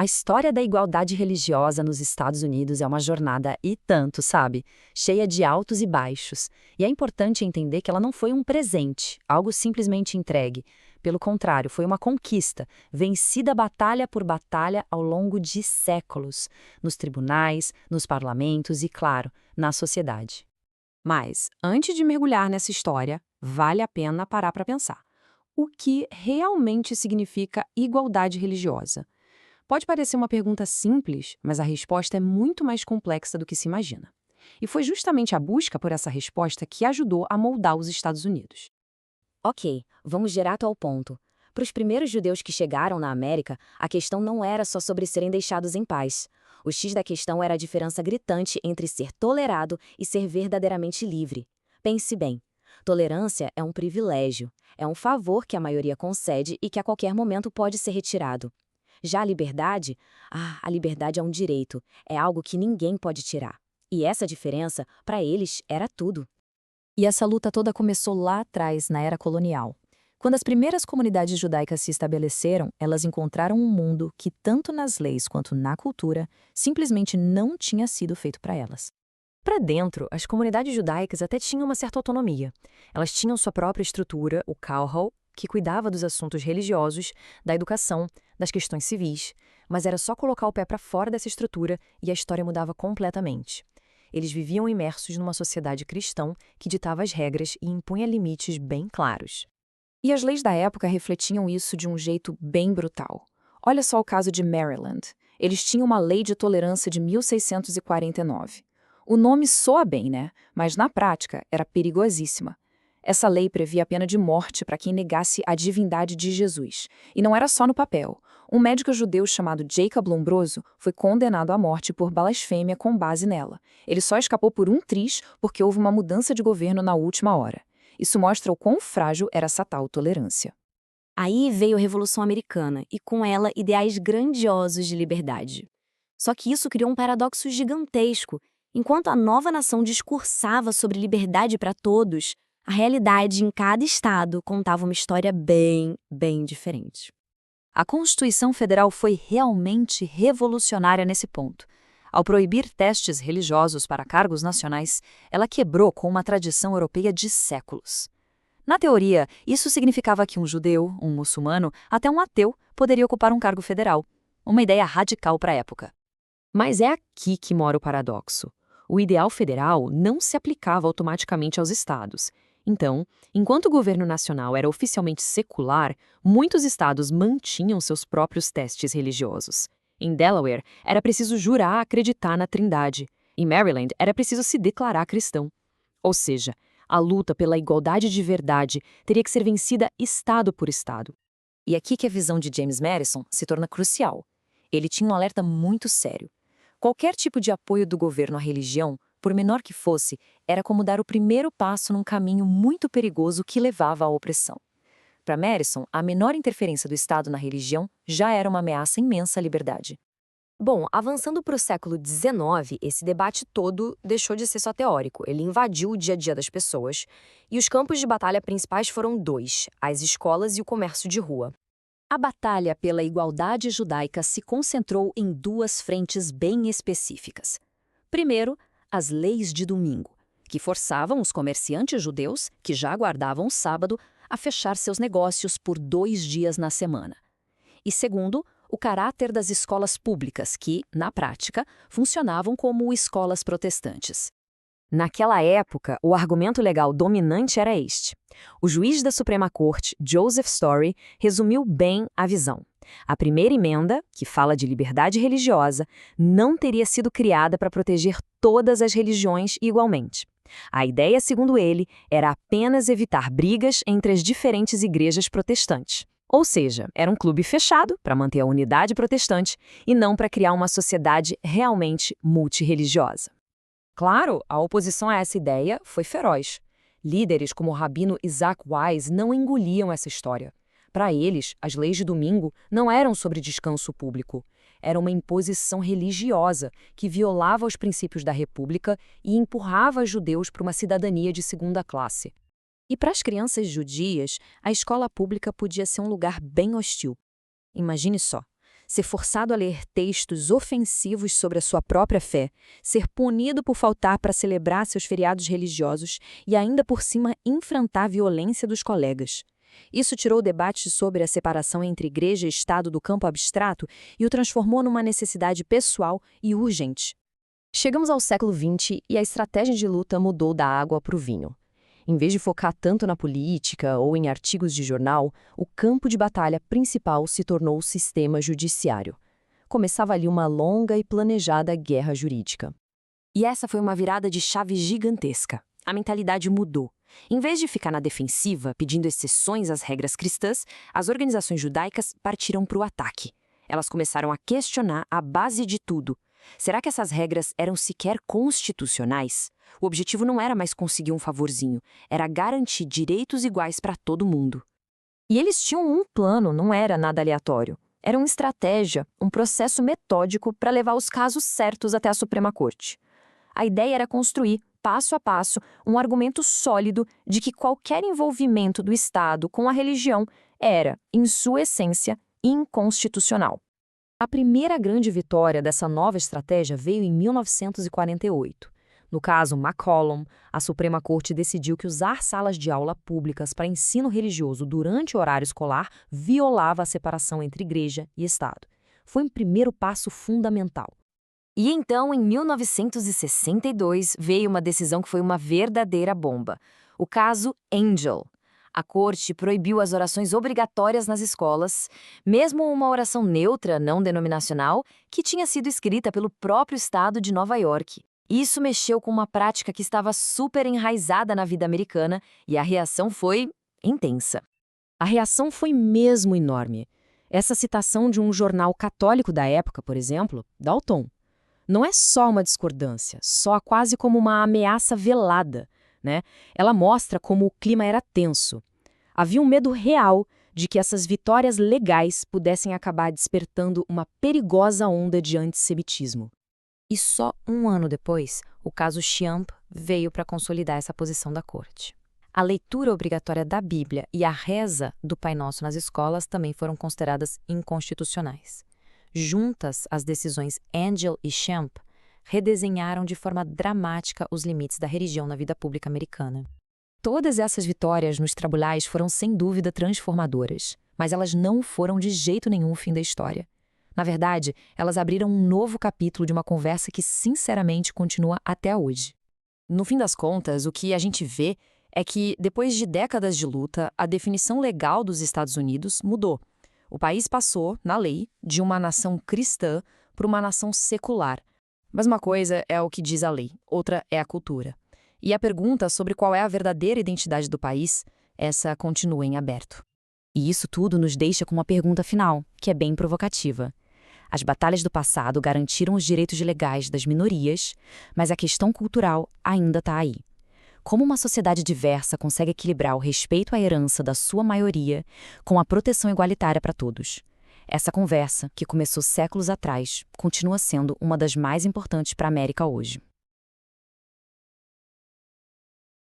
história da igualdade religiosa nos Estados Unidos é uma jornada e tanto, sabe? Cheia de altos e baixos. E é importante entender que ela não foi um presente, algo simplesmente entregue. Pelo contrário, foi uma conquista, vencida batalha por batalha ao longo de séculos, nos tribunais, nos parlamentos e, claro, na sociedade. Mas, antes de mergulhar nessa história, vale a pena parar para pensar. O que realmente significa igualdade religiosa? Pode parecer uma pergunta simples, mas a resposta é muito mais complexa do que se imagina. E foi justamente a busca por essa resposta que ajudou a moldar os Estados Unidos. Ok, vamos direto ao ponto. Para os primeiros judeus que chegaram na América, a questão não era só sobre serem deixados em paz. O X da questão era a diferença gritante entre ser tolerado e ser verdadeiramente livre. Pense bem. Tolerância é um privilégio, é um favor que a maioria concede e que a qualquer momento pode ser retirado. Já a liberdade é um direito, é algo que ninguém pode tirar. E essa diferença, para eles, era tudo. E essa luta toda começou lá atrás, na era colonial. Quando as primeiras comunidades judaicas se estabeleceram, elas encontraram um mundo que, tanto nas leis quanto na cultura, simplesmente não tinha sido feito para elas. Para dentro, as comunidades judaicas até tinham uma certa autonomia. Elas tinham sua própria estrutura, o Kahal, que cuidava dos assuntos religiosos, da educação, das questões civis, mas era só colocar o pé para fora dessa estrutura e a história mudava completamente. Eles viviam imersos numa sociedade cristã que ditava as regras e impunha limites bem claros. E as leis da época refletiam isso de um jeito bem brutal. Olha só o caso de Maryland. Eles tinham uma lei de tolerância de 1649. O nome soa bem, né? Mas na prática era perigosíssima. Essa lei previa a pena de morte para quem negasse a divindade de Jesus. E não era só no papel. Um médico judeu chamado Jacob Lombroso foi condenado à morte por blasfêmia com base nela. Ele só escapou por um triz porque houve uma mudança de governo na última hora. Isso mostra o quão frágil era essa tal tolerância. Aí veio a Revolução Americana e, com ela, ideais grandiosos de liberdade. Só que isso criou um paradoxo gigantesco. Enquanto a nova nação discursava sobre liberdade para todos, a realidade em cada estado contava uma história bem diferente. A Constituição Federal foi realmente revolucionária nesse ponto. Ao proibir testes religiosos para cargos nacionais, ela quebrou com uma tradição europeia de séculos. Na teoria, isso significava que um judeu, um muçulmano, até um ateu poderia ocupar um cargo federal. Uma ideia radical para a época. Mas é aqui que mora o paradoxo. O ideal federal não se aplicava automaticamente aos estados. Então, enquanto o governo nacional era oficialmente secular, muitos estados mantinham seus próprios testes religiosos. Em Delaware, era preciso jurar acreditar na Trindade. Em Maryland, era preciso se declarar cristão. Ou seja, a luta pela igualdade de verdade teria que ser vencida estado por estado. E aqui que a visão de James Madison se torna crucial. Ele tinha um alerta muito sério. Qualquer tipo de apoio do governo à religião, por menor que fosse, era como dar o primeiro passo num caminho muito perigoso que levava à opressão. Para Madison, a menor interferência do Estado na religião já era uma ameaça imensa à liberdade. Bom, avançando para o século XIX, esse debate todo deixou de ser só teórico. Ele invadiu o dia a dia das pessoas, e os campos de batalha principais foram dois: as escolas e o comércio de rua. A batalha pela igualdade judaica se concentrou em duas frentes bem específicas. Primeiro, as leis de domingo, que forçavam os comerciantes judeus, que já guardavam o sábado, a fechar seus negócios por 2 dias na semana. E segundo, o caráter das escolas públicas, que, na prática, funcionavam como escolas protestantes. Naquela época, o argumento legal dominante era este. O juiz da Suprema Corte, Joseph Story, resumiu bem a visão. A primeira emenda, que fala de liberdade religiosa, não teria sido criada para proteger todas as religiões igualmente. A ideia, segundo ele, era apenas evitar brigas entre as diferentes igrejas protestantes. Ou seja, era um clube fechado para manter a unidade protestante e não para criar uma sociedade realmente multirreligiosa. Claro, a oposição a essa ideia foi feroz. Líderes como o rabino Isaac Wise não engoliam essa história. Para eles, as leis de domingo não eram sobre descanso público. Era uma imposição religiosa que violava os princípios da República e empurrava os judeus para uma cidadania de segunda classe. E para as crianças judias, a escola pública podia ser um lugar bem hostil. Imagine só, ser forçado a ler textos ofensivos sobre a sua própria fé, ser punido por faltar para celebrar seus feriados religiosos e ainda por cima enfrentar a violência dos colegas. Isso tirou o debate sobre a separação entre igreja e Estado do campo abstrato e o transformou numa necessidade pessoal e urgente. Chegamos ao século XX e a estratégia de luta mudou da água para o vinho. Em vez de focar tanto na política ou em artigos de jornal, o campo de batalha principal se tornou o sistema judiciário. Começava ali uma longa e planejada guerra jurídica. E essa foi uma virada de chave gigantesca. A mentalidade mudou. Em vez de ficar na defensiva, pedindo exceções às regras cristãs, as organizações judaicas partiram para o ataque. Elas começaram a questionar a base de tudo. Será que essas regras eram sequer constitucionais? O objetivo não era mais conseguir um favorzinho, era garantir direitos iguais para todo mundo. E eles tinham um plano, não era nada aleatório. Era uma estratégia, um processo metódico para levar os casos certos até a Suprema Corte. A ideia era construir, passo a passo, um argumento sólido de que qualquer envolvimento do Estado com a religião era, em sua essência, inconstitucional. A primeira grande vitória dessa nova estratégia veio em 1948. No caso McCollum, a Suprema Corte decidiu que usar salas de aula públicas para ensino religioso durante o horário escolar violava a separação entre igreja e Estado. Foi um primeiro passo fundamental. E então, em 1962, veio uma decisão que foi uma verdadeira bomba. O caso Angel. A corte proibiu as orações obrigatórias nas escolas, mesmo uma oração neutra, não denominacional, que tinha sido escrita pelo próprio estado de Nova York. Isso mexeu com uma prática que estava super enraizada na vida americana e a reação foi intensa. A reação foi mesmo enorme. Essa citação de um jornal católico da época, por exemplo, dá o tom. Não é só uma discordância, só quase como uma ameaça velada, né? Ela mostra como o clima era tenso. Havia um medo real de que essas vitórias legais pudessem acabar despertando uma perigosa onda de antissemitismo. E só um ano depois, o caso Chiamp veio para consolidar essa posição da corte. A leitura obrigatória da Bíblia e a reza do Pai Nosso nas escolas também foram consideradas inconstitucionais. Juntas, as decisões Angel e Chiamp redesenharam de forma dramática os limites da religião na vida pública americana. Todas essas vitórias nos tribunais foram sem dúvida transformadoras, mas elas não foram de jeito nenhum o fim da história. Na verdade, elas abriram um novo capítulo de uma conversa que, sinceramente, continua até hoje. No fim das contas, o que a gente vê é que, depois de décadas de luta, a definição legal dos Estados Unidos mudou. O país passou, na lei, de uma nação cristã para uma nação secular. Mas uma coisa é o que diz a lei, outra é a cultura. E a pergunta sobre qual é a verdadeira identidade do país, essa continua em aberto. E isso tudo nos deixa com uma pergunta final, que é bem provocativa. As batalhas do passado garantiram os direitos legais das minorias, mas a questão cultural ainda está aí. Como uma sociedade diversa consegue equilibrar o respeito à herança da sua maioria com a proteção igualitária para todos? Essa conversa, que começou séculos atrás, continua sendo uma das mais importantes para a América hoje.